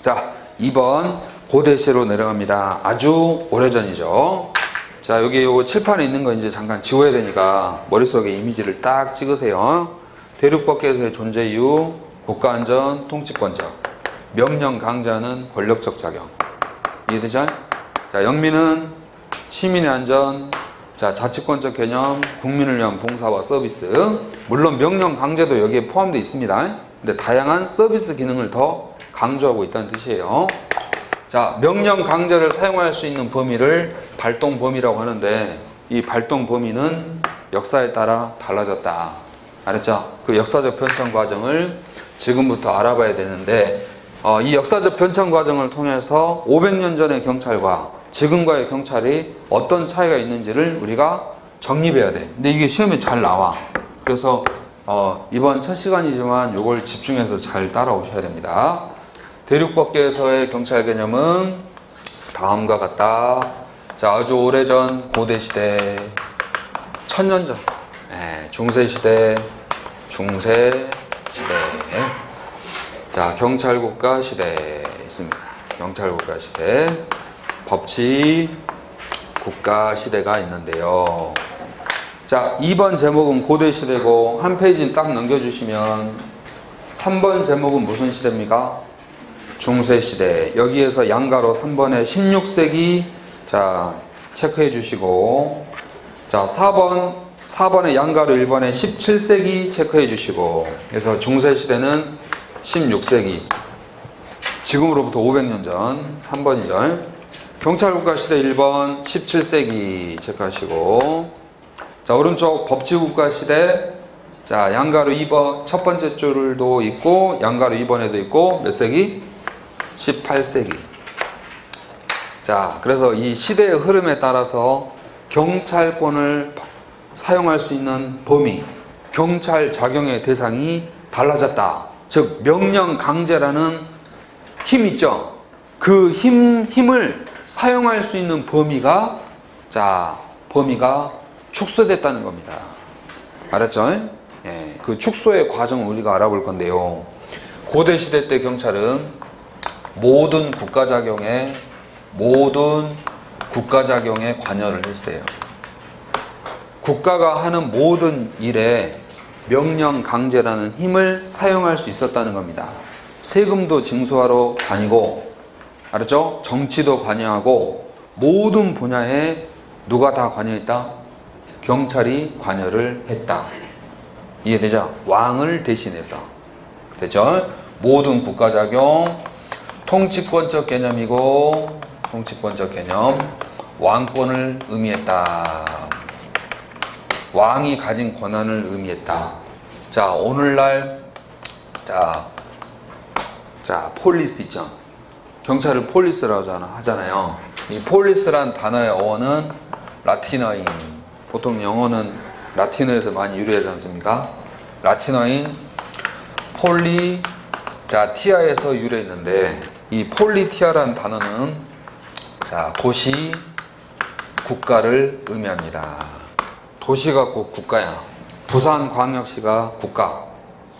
자, 2번. 고대시로 내려갑니다. 아주 오래전이죠. 자, 여기 요 칠판에 있는 거 이제 잠깐 지워야 되니까 머릿속에 이미지를 딱 찍으세요. 대륙법계에서의 존재 이유, 국가안전, 통치권적, 명령 강제하는 권력적 작용. 이해되죠? 자, 영민은 시민의 안전, 자, 자치권적 개념, 국민을 위한 봉사와 서비스. 물론 명령 강제도 여기에 포함되어 있습니다. 근데 다양한 서비스 기능을 더 강조하고 있다는 뜻이에요. 자, 명령 강제를 사용할 수 있는 범위를 발동 범위라고 하는데, 이 발동 범위는 역사에 따라 달라졌다. 알았죠? 그 역사적 변천 과정을 지금부터 알아봐야 되는데, 이 역사적 변천 과정을 통해서 500년 전의 경찰과 지금과의 경찰이 어떤 차이가 있는지를 우리가 정립해야 돼. 근데 이게 시험에 잘 나와. 그래서 이번 첫 시간이지만 이걸 집중해서 잘 따라오셔야 됩니다. 대륙법계에서의 경찰 개념은 다음과 같다. 자, 아주 오래전 고대시대, 천년전, 중세시대, 중세시대, 자, 경찰국가 시대 있습니다. 경찰국가 시대, 법치, 국가 시대가 있는데요. 자, 2번 제목은 고대시대고 한 페이지는 딱 넘겨주시면 3번 제목은 무슨 시대입니까? 중세시대. 여기에서 양가로 3번에 16세기 자 체크해 주시고, 자 4번에 양가로 1번에 17세기 체크해 주시고, 그래서 중세시대는 16세기, 지금으로부터 500년 전 3번이죠. 경찰국가시대 1번 17세기 체크하시고, 자, 오른쪽 법치국가 시대. 자, 양가로 2번 첫 번째 줄도 있고 양가로 2번에도 있고 몇 세기? 18세기. 자, 그래서 이 시대의 흐름에 따라서 경찰권을 사용할 수 있는 범위, 경찰 작용의 대상이 달라졌다. 즉 명령 강제라는 힘 있죠. 그 힘을 사용할 수 있는 범위가 축소됐다는 겁니다. 알았죠? 예, 그 축소의 과정을 우리가 알아볼 건데요. 고대 시대 때 경찰은 모든 국가작용에 관여를 했어요. 국가가 하는 모든 일에 명령 강제라는 힘을 사용할 수 있었다는 겁니다. 세금도 징수하러 다니고, 알았죠? 정치도 관여하고, 모든 분야에 누가 다 관여했다? 경찰이 관여를 했다. 이해되죠? 왕을 대신해서. 됐죠? 모든 국가작용, 통치권적 개념이고, 통치권적 개념, 왕권을 의미했다. 왕이 가진 권한을 의미했다. 자, 오늘날, 폴리스 있죠? 경찰을 폴리스라고 하잖아요. 이 폴리스란 단어의 어원은 라틴어인, 보통 영어는 라틴어에서 많이 유래하지 않습니까? 라틴어인 폴리티아에서 유래했는데, 이 폴리티아라는 단어는 도시, 국가를 의미합니다. 도시가 곧 국가야. 부산광역시가 국가.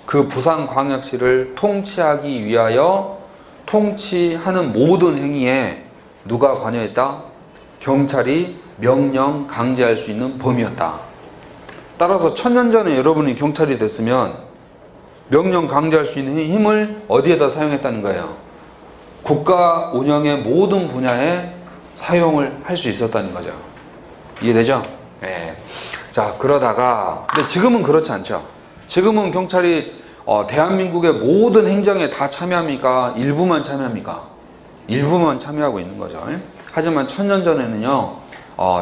그 부산광역시를 통치하기 위하여 통치하는 모든 행위에 누가 관여했다? 경찰이 명령 강제할 수 있는 범위였다. 따라서 1000년 전에 여러분이 경찰이 됐으면 명령 강제할 수 있는 힘을 어디에다 사용했다는 거예요? 국가 운영의 모든 분야에 사용을 할 수 있었다는 거죠. 이해되죠? 네. 자, 그러다가, 근데 지금은 그렇지 않죠. 지금은 경찰이 대한민국의 모든 행정에 다 참여합니까? 일부만 참여합니까? 일부만 참여하고 있는 거죠. 하지만 1000년 전에는요,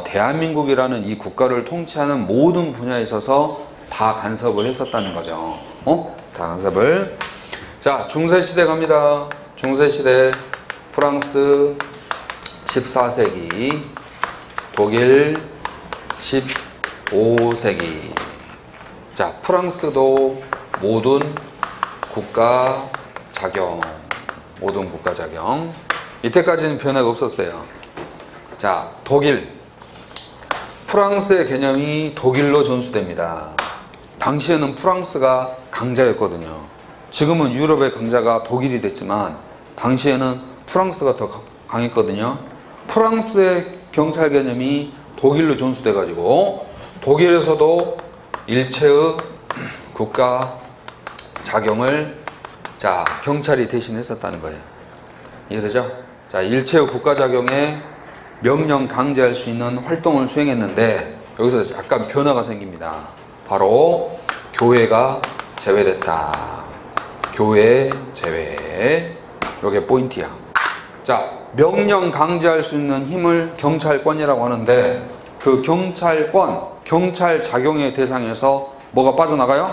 대한민국이라는 이 국가를 통치하는 모든 분야에 있어서 다 간섭을 했었다는 거죠. 다 간섭을. 자, 중세시대 갑니다. 중세시대, 프랑스 14세기, 독일 15세기. 자, 프랑스도 모든 국가 작용. 이때까지는 변화가 없었어요. 자, 독일. 프랑스의 개념이 독일로 전수됩니다. 당시에는 프랑스가 강자였거든요. 지금은 유럽의 강자가 독일이 됐지만 당시에는 프랑스가 더 강했거든요. 프랑스의 경찰 개념이 독일로 전수돼 가지고 독일에서도 일체의 국가 작용을 경찰이 대신했었다는 거예요. 이해되죠? 자, 일체의 국가 작용에 명령 강제할 수 있는 활동을 수행했는데 여기서 약간 변화가 생깁니다. 바로 교회가 제외됐다. 교회 제외. 이게 포인트야. 자, 명령 강제할 수 있는 힘을 경찰권이라고 하는데 그 경찰 작용의 대상에서 뭐가 빠져나가요?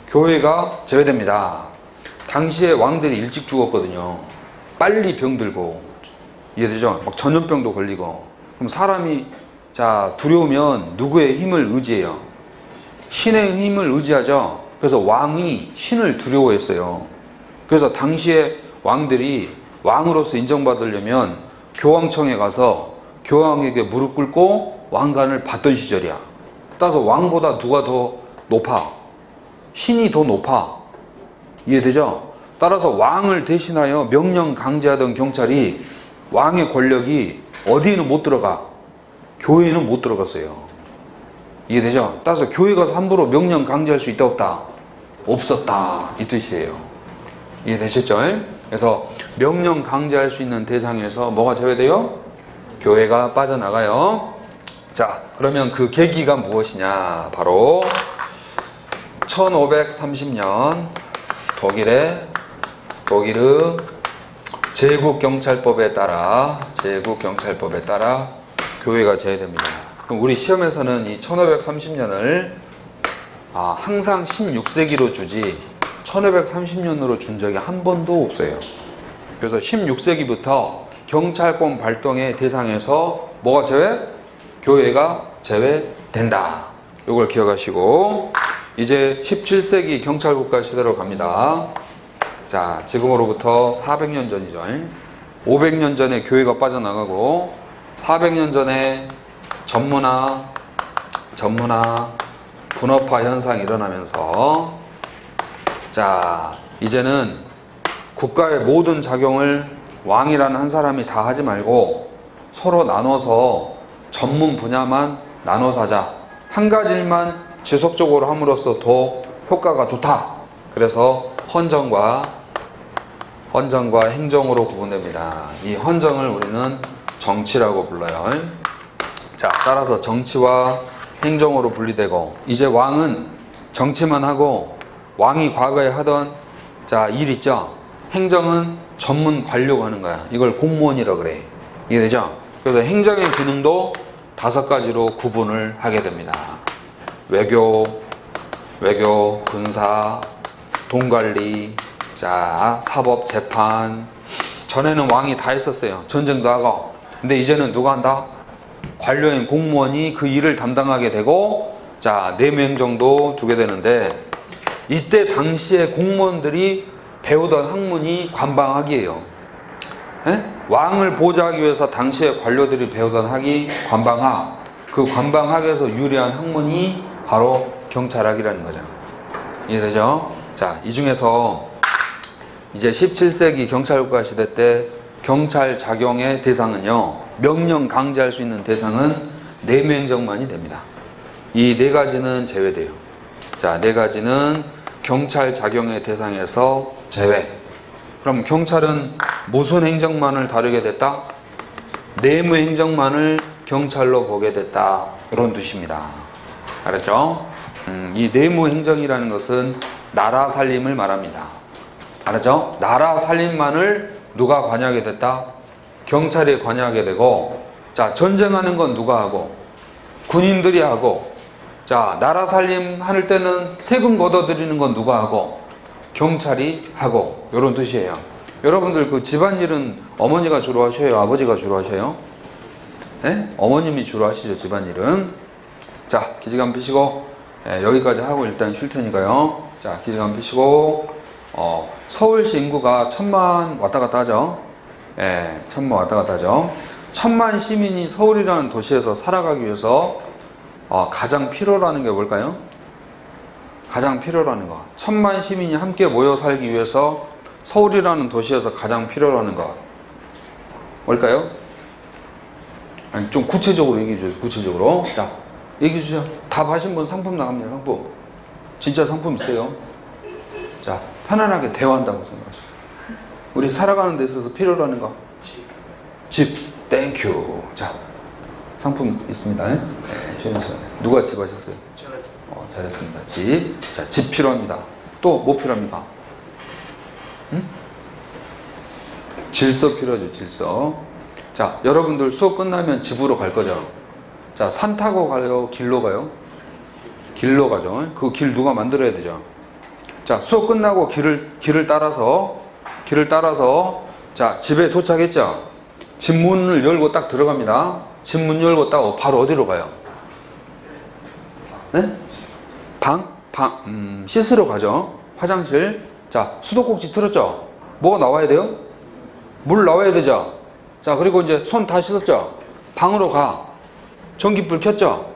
교회가 제외됩니다. 당시에 왕들이 일찍 죽었거든요. 빨리 병들고, 이해되죠? 막 전염병도 걸리고. 그럼 사람이 두려우면 누구의 힘을 의지해요? 신의 힘을 의지하죠. 그래서 왕이 신을 두려워했어요. 그래서 당시에 왕들이 왕으로서 인정받으려면 교황청에 가서 교황에게 무릎 꿇고 왕관을 받던 시절이야. 따라서 왕보다 누가 더 높아? 신이 더 높아. 이해되죠? 따라서 왕을 대신하여 명령 강제하던 경찰이 왕의 권력이 어디에는 못 들어가? 교회에는 못 들어갔어요. 이해되죠? 따라서 교회 가서 함부로 명령 강제할 수 있다 없다? 없었다. 이 뜻이에요. 이해되셨죠? 그래서 명령 강제할 수 있는 대상에서 뭐가 제외돼요? 교회가 빠져나가요. 자, 그러면 그 계기가 무엇이냐? 바로 1530년 독일의 제국경찰법에 따라 교회가 제외됩니다. 그럼 우리 시험에서는 이 1530년을 항상 16세기로 주지 1530년으로 준 적이 한 번도 없어요. 그래서 16세기부터 경찰권 발동의 대상에서 뭐가 제외? 교회가 제외된다. 이걸 기억하시고 이제 17세기 경찰국가 시대로 갑니다. 자, 지금으로부터 400년 전이죠. 500년 전에 교회가 빠져나가고 400년 전에 전문화, 분업화 현상이 일어나면서 자, 이제는 국가의 모든 작용을 왕이라는 한 사람이 다 하지 말고 서로 나눠서 전문 분야만 나눠서 하자. 한 가지 일만 지속적으로 함으로써 더 효과가 좋다. 그래서 헌정과 행정으로 구분됩니다. 이 헌정을 우리는 정치라고 불러요. 자, 따라서 정치와 행정으로 분리되고 이제 왕은 정치만 하고 왕이 과거에 하던 일 있죠. 행정은 전문 관료가 하는 거야. 이걸 공무원이라고 그래. 이해되죠? 그래서 행정의 기능도 5가지로 구분을 하게 됩니다. 외교, 군사, 돈관리, 사법, 재판. 전에는 왕이 다 했었어요. 전쟁도 하고. 근데 이제는 누가 한다? 관료인 공무원이 그 일을 담당하게 되고 내무행정도 두게 되는데 이때 당시에 공무원들이 배우던 학문이 관방학이에요. 왕을 보좌하기 위해서 당시에 관료들이 배우던 학이 관방학. 그 관방학에서 유래한 학문이 바로 경찰학이라는 거죠. 이해되죠? 자, 이 중에서 이제 17세기 경찰국가 시대 때 경찰 작용의 대상은요, 명령 강제할 수 있는 대상은 내무행정만이 됩니다. 이 4가지는 제외돼요. 자, 4가지는 경찰 작용의 대상에서 제외. 그럼 경찰은 무슨 행정만을 다루게 됐다? 내무행정만을 경찰로 보게 됐다. 이런 뜻입니다. 알았죠? 이 내무행정이라는 것은 나라 살림을 말합니다. 알았죠? 나라 살림만을 누가 관여하게 됐다? 경찰이 관여하게 되고, 전쟁하는 건 누가 하고? 군인들이 하고, 나라 살림 할 때는 세금 걷어들이는 건 누가 하고? 경찰이 하고. 이런 뜻이에요. 여러분들 그 집안일은 어머니가 주로 하셔요? 아버지가 주로 하셔요? 네? 어머님이 주로 하시죠, 집안일은. 자, 기지감 피시고, 여기까지 하고 일단 쉴 테니까요. 자, 기지감 피시고, 서울시 인구가 1000만 왔다 갔다 하죠. 1000만 왔다 갔다 하죠. 1000만 시민이 서울이라는 도시에서 살아가기 위해서 가장 필요로 하는 게 뭘까요? 가장 필요로 하는 거. 1000만 시민이 함께 모여 살기 위해서 서울이라는 도시에서 가장 필요로 하는 거. 뭘까요? 아니, 좀 구체적으로 얘기해 주세요. 구체적으로. 자, 얘기해 주세요. 답하신 분 상품 나갑니다. 상품. 진짜 상품 있어요. 자, 편안하게 대화한다고 생각하시고. 우리 살아가는 데 있어서 필요로 하는 거. 집. 땡큐. 자, 상품 있습니다. 네, 누가 집 하셨어요? 잘했습니다. 집. 자, 집 필요합니다. 또 뭐 필요합니까? 질서 필요하죠. 질서. 자, 여러분들 수업 끝나면 집으로 갈 거죠. 자, 산 타고 가요? 길로 가요? 길로 가죠. 그 길 누가 만들어야 되죠. 자, 수업 끝나고 길을 따라서 자, 집에 도착했죠. 집 문을 열고 딱 들어갑니다. 집 문 열고 딱 바로 어디로 가요? 네? 씻으러 가죠. 화장실. 자, 수도꼭지 틀었죠. 뭐가 나와야 돼요? 물 나와야 되죠. 자, 그리고 이제 손 다 씻었죠. 방으로 가. 전기불 켰죠.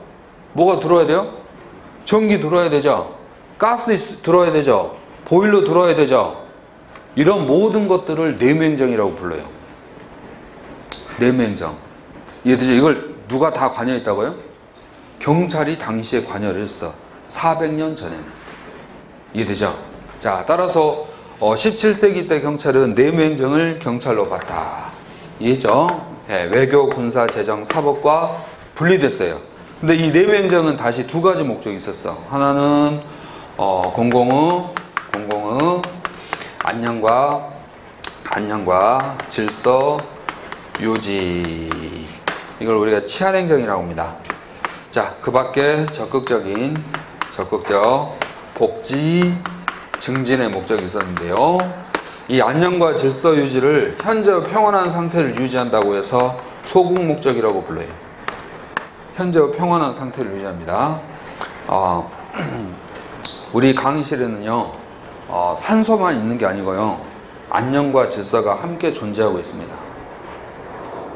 뭐가 들어와야 돼요? 전기 들어와야 되죠. 가스 들어와야 되죠. 보일러 들어와야 되죠. 이런 모든 것들을 내무행정이라고 불러요. 내무행정. 이해되죠? 이걸 누가 다 관여했다고요? 경찰이 당시에 관여를 했어. 400년 전에는. 이해되죠? 자, 따라서 17세기 때 경찰은 내무행정을 경찰로 봤다. 이해죠? 외교, 군사, 재정, 사법과 분리됐어요. 근데 이 내무행정은 다시 2가지 목적이 있었어. 하나는 공공의 안녕과 질서 유지. 이걸 우리가 치안행정이라고 합니다. 자, 그 밖에 적극적 복지 증진의 목적이 있었는데요. 이 안녕과 질서 유지를 현재의 평온한 상태를 유지한다고 해서 소국 목적이라고 불러요. 현재의 평온한 상태를 유지합니다. 우리 강의실에는요, 산소만 있는 게 아니고요, 안녕과 질서가 함께 존재하고 있습니다.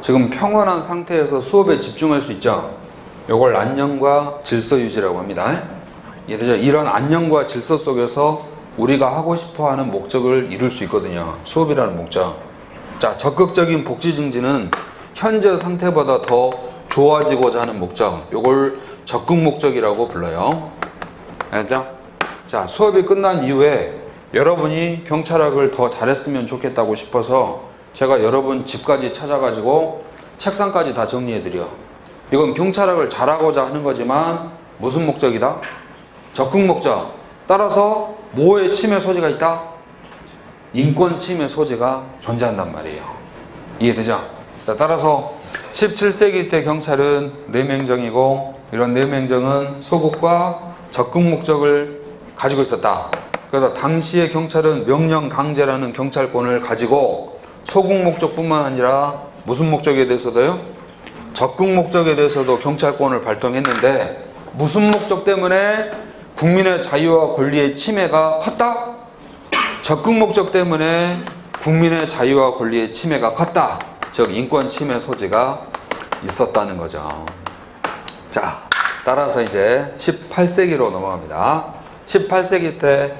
지금 평온한 상태에서 수업에 집중할 수 있죠. 이걸 안녕과 질서 유지라고 합니다. 이해되죠? 이런 안녕과 질서 속에서 우리가 하고 싶어하는 목적을 이룰 수 있거든요. 수업이라는 목적. 자, 적극적인 복지 증진은 현재 상태보다 더 좋아지고자 하는 목적, 이걸 적극 목적이라고 불러요. 알겠죠? 자, 수업이 끝난 이후에 여러분이 경찰학을 더 잘했으면 좋겠다고 싶어서 제가 여러분 집까지 찾아가지고 책상까지 다 정리해드려. 이건 경찰학을 잘하고자 하는 거지만 무슨 목적이다? 적극 목적. 따라서 뭐의 침해 소지가 있다? 인권 침해 소지가 존재한단 말이에요. 이해되죠? 자, 따라서 17세기 때 경찰은 내명정이고, 이런 내명정은 소국과 적극 목적을 가지고 있었다. 그래서 당시의 경찰은 명령 강제라는 경찰권을 가지고 소국 목적뿐만 아니라 무슨 목적에 대해서도요? 적극 목적에 대해서도 경찰권을 발동했는데, 무슨 목적 때문에 국민의 자유와 권리의 침해가 컸다? 적극 목적 때문에 국민의 자유와 권리의 침해가 컸다. 즉 인권 침해 소지가 있었다는 거죠. 자, 따라서 이제 18세기로 넘어갑니다. 18세기 때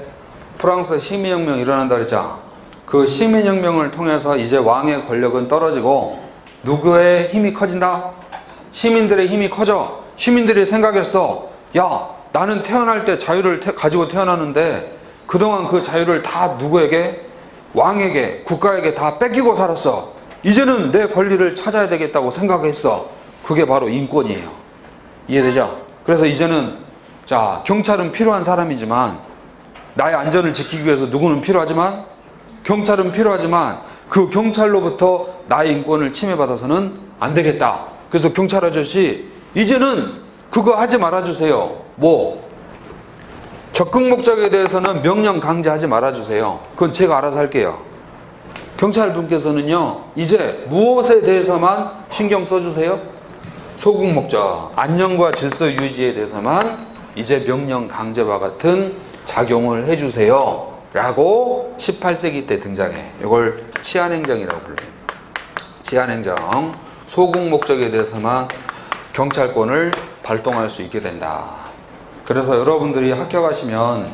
프랑스 시민혁명이 일어난다 그랬죠. 그 시민혁명을 통해서 이제 왕의 권력은 떨어지고 누구의 힘이 커진다? 시민들의 힘이 커져. 시민들이 생각했어. 야, 나는 태어날 때 자유를 가지고 태어나는데 그동안 그 자유를 다 누구에게? 왕에게, 국가에게 다 뺏기고 살았어. 이제는 내 권리를 찾아야 되겠다고 생각했어. 그게 바로 인권이에요. 이해되죠? 그래서 이제는, 자, 경찰은 필요한 사람이지만, 나의 안전을 지키기 위해서 누구는 필요하지만, 경찰은 필요하지만 그 경찰로부터 나의 인권을 침해받아서는 안 되겠다. 그래서 경찰 아저씨, 이제는 그거 하지 말아주세요. 뭐? 적극 목적에 대해서는 명령 강제하지 말아주세요. 그건 제가 알아서 할게요. 경찰분께서는요, 이제 무엇에 대해서만 신경 써주세요? 소국 목적, 안녕과 질서 유지에 대해서만 이제 명령 강제와 같은 작용을 해주세요. 라고 18세기 때 등장해. 이걸 치안행정이라고 불러요. 치안행정, 소국 목적에 대해서만 경찰권을 발동할 수 있게 된다. 그래서 여러분들이 학교 가시면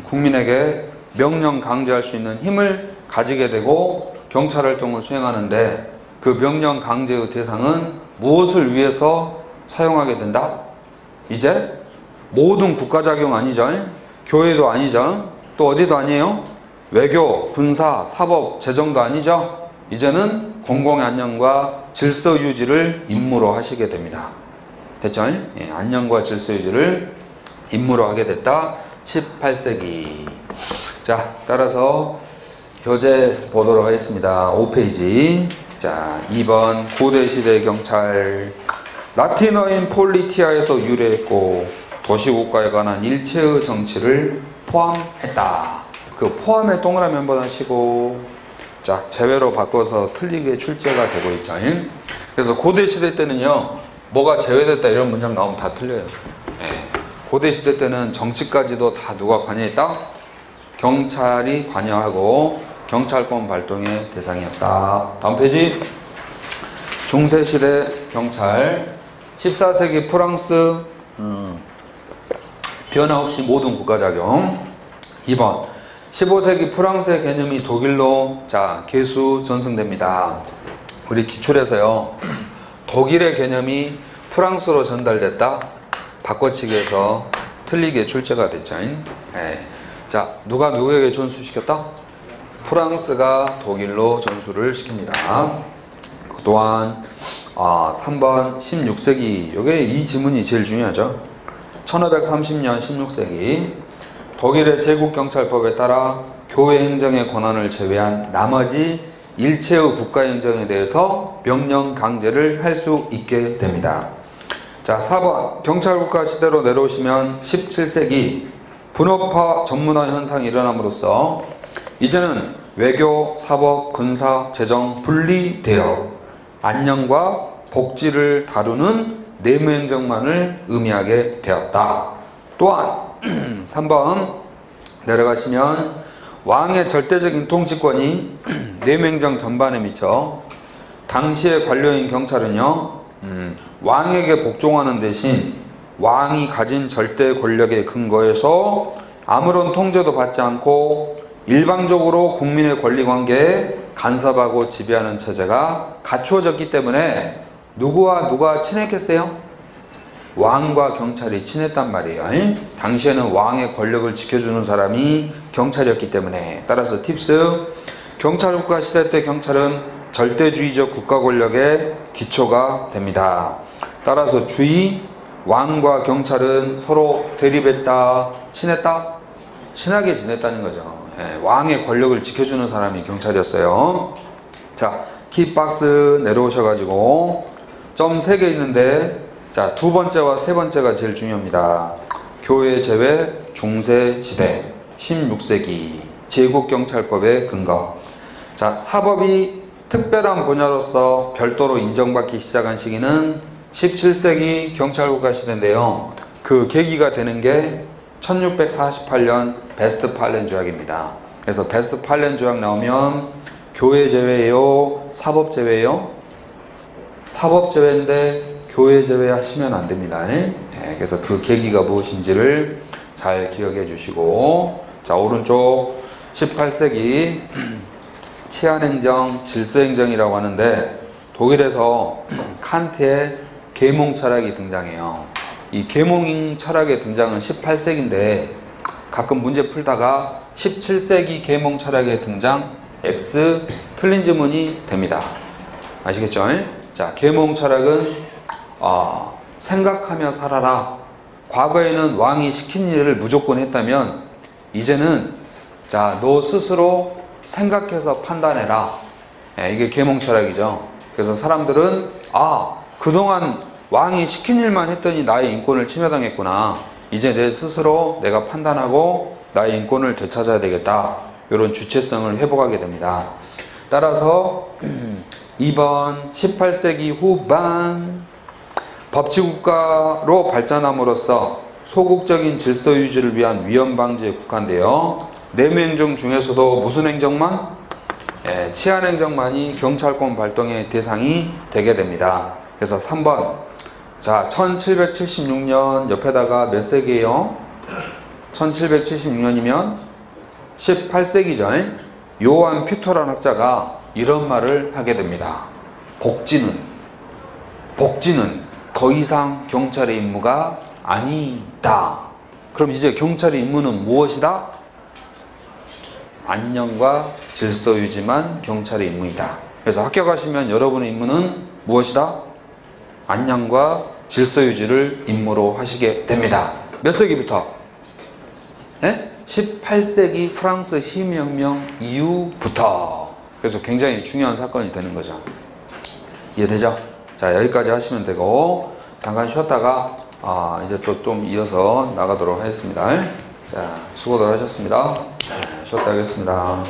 국민에게 명령 강제할 수 있는 힘을 가지게 되고 경찰 활동을 수행하는데, 그 명령 강제의 대상은 무엇을 위해서 사용하게 된다? 이제 모든 국가작용 아니죠? 교회도 아니죠? 또 어디도 아니에요? 외교, 군사, 사법, 재정도 아니죠? 이제는 공공의 안녕과 질서 유지를 임무로 하시게 됩니다. 됐죠? 예, 안녕과 질서 유지를 임무로 하게 됐다. 18세기. 자, 따라서 교재 보도록 하겠습니다. 5페이지. 자, 2번 고대시대 경찰. 라틴어인 폴리티아에서 유래했고 도시국가에 관한 일체의 정치를 포함했다. 그 포함에 동그라미 한번 하시고, 자, 제외로 바꿔서 틀리게 출제가 되고 있죠. 그래서 고대시대 때는요, 뭐가 제외됐다 이런 문장 나오면 다 틀려요. 예. 고대시대 때는 정치까지도 다 누가 관여했다? 경찰이 관여하고 경찰권 발동의 대상이었다. 다음 페이지. 중세시대 경찰. 14세기 프랑스 변화 없이 모든 국가작용. 2번 15세기 프랑스의 개념이 독일로 개수 전승됩니다. 우리 기출에서요, 독일의 개념이 프랑스로 전달됐다, 바꿔치기해서 틀리게 출제가 됐죠. 자, 누가 누구에게 전수시켰다? 프랑스가 독일로 전수를 시킵니다. 또한 3번 16세기, 요게 이 지문이 제일 중요하죠. 1530년 16세기 독일의 제국경찰법에 따라 교회 행정의 권한을 제외한 나머지 일체의 국가 행정에 대해서 명령 강제를 할 수 있게 됩니다. 자, 자, 4번 경찰국가 시대로 내려오시면 17세기 분업화 전문화 현상이 일어남으로써 이제는 외교, 사법, 군사, 재정 분리되어 안녕과 복지를 다루는 내무행정만을 의미하게 되었다. 또한 3번 내려가시면 왕의 절대적인 통치권이 내무행정 전반에 미쳐 당시의 관료인 경찰은요 왕에게 복종하는 대신 왕이 가진 절대 권력의 근거에서 아무런 통제도 받지 않고 일방적으로 국민의 권리관계에 간섭하고 지배하는 체제가 갖추어졌기 때문에 누구와 누가 친했겠어요? 왕과 경찰이 친했단 말이에요. 당시에는 왕의 권력을 지켜주는 사람이 경찰이었기 때문에. 따라서 팁스, 경찰국가 시대 때 경찰은 절대주의적 국가 권력의 기초가 됩니다. 따라서 주의, 왕과 경찰은 서로 대립했다, 친했다? 친하게 지냈다는 거죠. 왕의 권력을 지켜주는 사람이 경찰이었어요. 자, 키박스 내려오셔가지고 점 3개 있는데 자, 두 번째와 세 번째가 제일 중요합니다. 교회 제외 중세 시대 16세기 제국경찰법의 근거. 자, 사법이 특별한 분야로서 별도로 인정받기 시작한 시기는 17세기 경찰국가 시대인데요. 그 계기가 되는 게 1648년 베스트팔렌 조약입니다. 그래서 베스트팔렌 조약 나오면 교회 제외예요? 사법 제외예요? 사법 제외인데 교회 제외하시면 안 됩니다. 그래서 그 계기가 무엇인지를 잘 기억해 주시고, 자, 오른쪽 18세기 치안행정, 질서행정이라고 하는데 독일에서 칸트의 계몽 철학이 등장해요. 이 계몽 철학의 등장은 18세기인데 가끔 문제 풀다가 17세기 계몽 철학의 등장 X 틀린 지문이 됩니다. 아시겠죠? 자, 계몽 철학은 생각하며 살아라. 과거에는 왕이 시킨 일을 무조건 했다면 이제는 자, 너 스스로 생각해서 판단해라. 이게 계몽 철학이죠. 그래서 사람들은 그동안 왕이 시킨 일만 했더니 나의 인권을 침해당했구나. 이제 내 스스로 내가 판단하고 나의 인권을 되찾아야 되겠다. 이런 주체성을 회복하게 됩니다. 따라서 2번 18세기 후반 법치국가로 발전함으로써 소국적인 질서 유지를 위한 위헌 방지에 국한되어 내무행정 중에서도 무슨 행정만? 치안행정만이 경찰권 발동의 대상이 되게 됩니다. 그래서 3번 자, 1776년 옆에다가 몇 세기예요? 1776년이면 18세기죠. 요한 퓨터라는 학자가 이런 말을 하게 됩니다. 복지는 더 이상 경찰의 임무가 아니다. 그럼 이제 경찰의 임무는 무엇이다? 안녕과 질서 유지만 경찰의 임무이다. 그래서 학교 가시면 여러분의 임무는 무엇이다? 안녕과 질서 유지를 임무로 하시게 됩니다. 몇 세기부터? 18세기 프랑스 혁명 이후부터. 그래서 굉장히 중요한 사건이 되는 거죠. 이해되죠? 자, 여기까지 하시면 되고 잠깐 쉬었다가 이제 또 좀 이어서 나가도록 하겠습니다. 자, 수고들 하셨습니다. 쉬었다 하겠습니다.